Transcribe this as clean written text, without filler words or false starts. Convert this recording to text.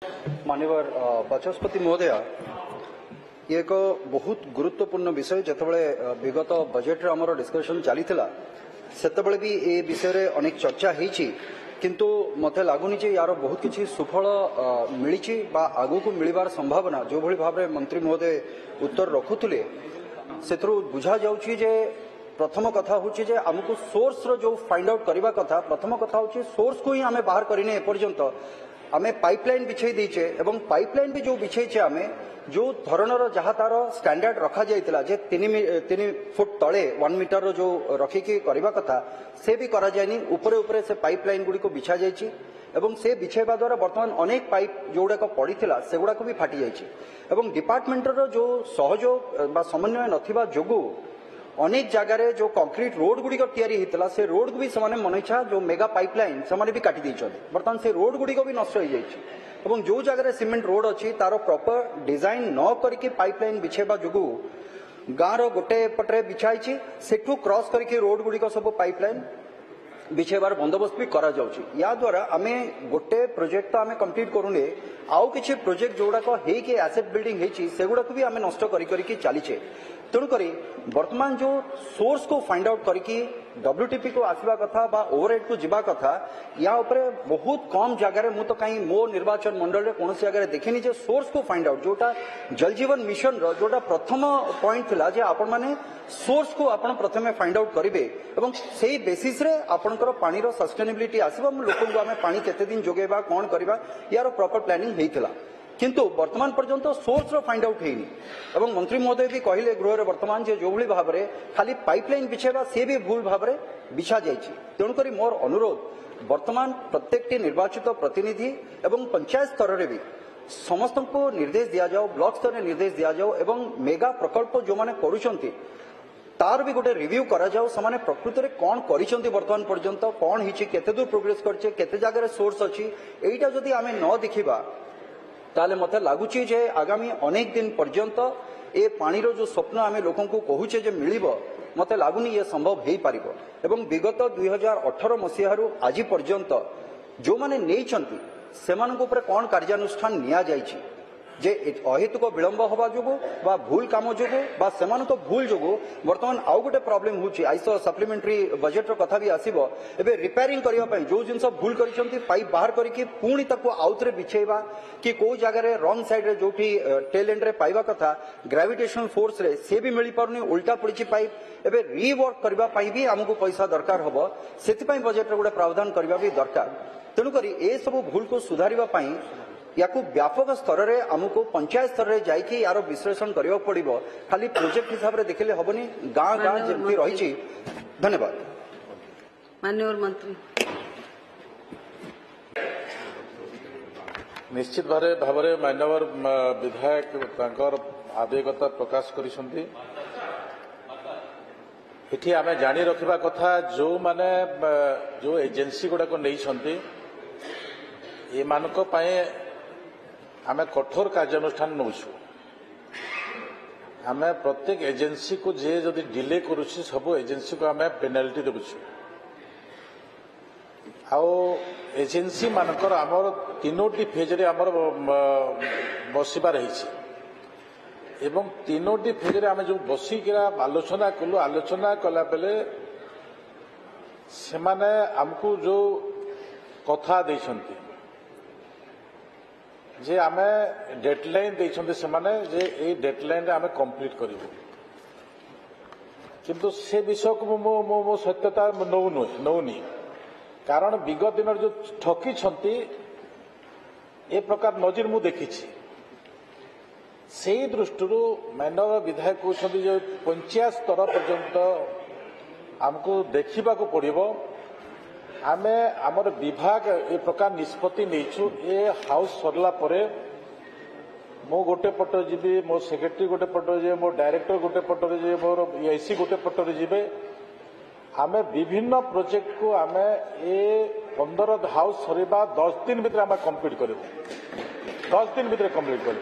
माननीय बाचस्पति महोदय ये एक बहुत गुरुत्वपूर्ण विषय जितेबाला विगत बजेट आमर डिस्कशन चली सेतबले भी ए विषय रे अनेक चर्चा होती किंतु मते लगुनि जे यार बहुत किसी सुफल मिली आगू को मिलबार संभावना जो भली भाव में मंत्री महोदय उत्तर रखुले से बुझा जाउछि जे प्रथम कथा हूँ जे आमको सोर्स रो जो फाइंड आउट करने कथा प्रथम कथा हूँ सोर्स को ही आम बाहर करने एपर्यंत आम पाइपलाइन बिछे देचे एवं पाइपलाइन भी जो बिछेचे आम जो धरणर जहाँ तार स्टैंडर्ड रखा जाइतिला जे 3 फुट तले 1 मीटर जो रखिकी करने कथा से भी करा जायनी उपरे उपरे से पाइपलाइन गुड़ी को बिछा जाइछि एवं से बिछाइबा द्वारा वर्तमान अनेक पाइप जोगुड़ाक पड़ीथिला सेगुड़ाक भी फाटी जाइछि एवं डिपार्टमेंटर जो सहयोग बा समन्वय नथिबा जोगु अनेक जगार जो कंक्रीट रोड गुड़िक तैयारी होता से रोड को भी से मन इच्छा जो मेगा पाइपलाइन से भी काटी बर्तमान से रोड गुड़िक भी नष्ट हो जाए जो जगार सीमेंट रोड अच्छी तार प्रॉपर डिजाइन न करके पाइपलाइन बिछेबा जोगु गाँव गोटे पटे बिछाई सेठू क्रॉस करके रोड गुड़िक सब पाइपलाइन बिछेबार बंदोबस्त भी करा जाउछि या द्वारा आमे गोटे प्रोजेक्ट तो आमे कंप्लीट करूने आउ किछि प्रोजेक्ट जोड़ाक हेकि एसेट बिल्डिंग हेछि सेगुड़ाक भी आमे नष्ट करी करी चलीछे तेणुक वर्तमान जो सोर्स को फाइंड आउट करके डब्ल्यूटीपी को आसवा कथा बा ओवरहेड को जीवा कथा या उपरे बहुत कम जगह मु तो कहीं मो निर्वाचन मंडल रे कौन जगह देखनी जे सोर्स को फाइंड आउट जोटा जल जीवन मिशन रो जोटा प्रथम पॉइंट थिला जे आपण माने सोर्स को आपण प्रथमे फाइंड आउट करिवे एवं सेही बेसिस रे आपणकर पानी रो सस्टेनेबिलिटी आसीबा लोकन को आमे पानी केते दिन जोगेबा कोन करबा यार प्रॉपर प्लानिंग हेइथिला किंतु वर्तमान पर्यंत सोर्स रो फाइंड आउट हेनी एवं मंत्री महोदय भी कहले गृह वर्तमान जे जो भली भाव में खाली पाइपलाइन बिछेबा से भी भूल भाव में बिछा जाइछि तेणुक मोर अनुरोध वर्तमान प्रत्येक निर्वाचित प्रतिनिधि एवं पंचायत स्तर रे भी समस्त को निर्देश दिया जाओ ब्लॉक स्तर में निर्देश दिया जाओ एवं मेगा प्रकल्प जो माने करूछंती तार भी गोटे रिव्यू करा जाओ समाने प्रकृत में कौन करिसंती वर्तमान पर्यंत कौन हिची केते दूर प्रोग्रेस करछे केते जगह सोर्स अछि एटा जदि आमे न देखिबा ताले मते लागुची जे आगामी अनेक दिन पर्यंत ए पानीर जो स्वप्न आमे लोकन को कहूचे जे मिलिबो मते लागुनी ये संभव हेई पारिबो एवं विगत 2018 मसीहारु आज पर्यंत जो माने नेइचंती सेमानक ऊपर कोन कार्यानुष्ठान निया जाइछि जे अहेतुक विलंब हवा जोगु बा भूल काम जोगु बा सेमानक भूल जोगु वर्तमान आउ गोटे प्रॉब्लम होची आइसो सप्लीमेंटरी बजेट रो कथा भी आसीबो एबे रिपेयरिंग करिया पय जो जिंस भूल करिसंती पाइप बाहर करके पुणी ताको आउतरे बिछेबा कि को जगह रे रॉन्ग साइड रे जोठी टेल एंड रे पाइबा कथा ग्रेविटेशनल फोर्स रे से भी मिली पारुनी उल्टा पड़िछि पाइप एबे रीवर्क करबा पय भी हमकु पैसा दरकार हबो सेति पय बजेट रे गोटे प्रावधान करबा भी दरकार तेनु करी ए सब भूल को सुधारिबा पय याकू व्यापक स्तर रे हमको पंचायत स्तर रे जाइके यार विश्लेषण करियो पड़िबो खाली प्रोजेक्ट हिसाब रे देखले हबनी गाँ गाँ जेमती रहिछि। धन्यवाद माननीय मंत्री। निश्चित भाव में मान्यवर विधायक तांकर आवेगता प्रकाश करिसंती एठी आमे जानी रखिबा कथा जो माने जो एजेंसी गुडा को नैछंती ए मानको पाए आमे कठोर कार्यानुष्ठान नौछु आमे प्रत्येक एजेंसी को जे जदि डिले करूछि सब एजेंसी को आमे पेनाल्टी देबुछु आउ एजेंसी मानकर आमर 3टी फेज रे आमर बसिबा रहिछि एवं 3टी फेज रे आमे जो बसिकिरा आलोचना कला बेले से माने हमको जो कथा देछंती जे आमे डेडलाइन देछंती से माने जे ए डेडलाइन रे आमे कंप्लीट करिवो किंतु से विषय को मो सत्यता नौनी कारण विगत दिन जो ठकी छंती ए प्रकार नजर मु देखिछि से दृष्टि मानव विधायक कहते जो पंचायत स्तर पर्यंत हमको देखा पड़ो आमे आमर विभाग ए प्रकार निष्पत्ति नहींचु ए हाउस सरला परे मो गोटे पट जी मो सेक्रेटरी गोटे पट जे मो डायरेक्टर गोटे पटर जे मोर एसी गोटे पटर जीवे आमे विभिन्न प्रोजेक्ट को आमे ए 15 हाउस सरवा 10 दिन भितर आमे कंप्लीट करू 10 दिन भितर कंप्लीट करू।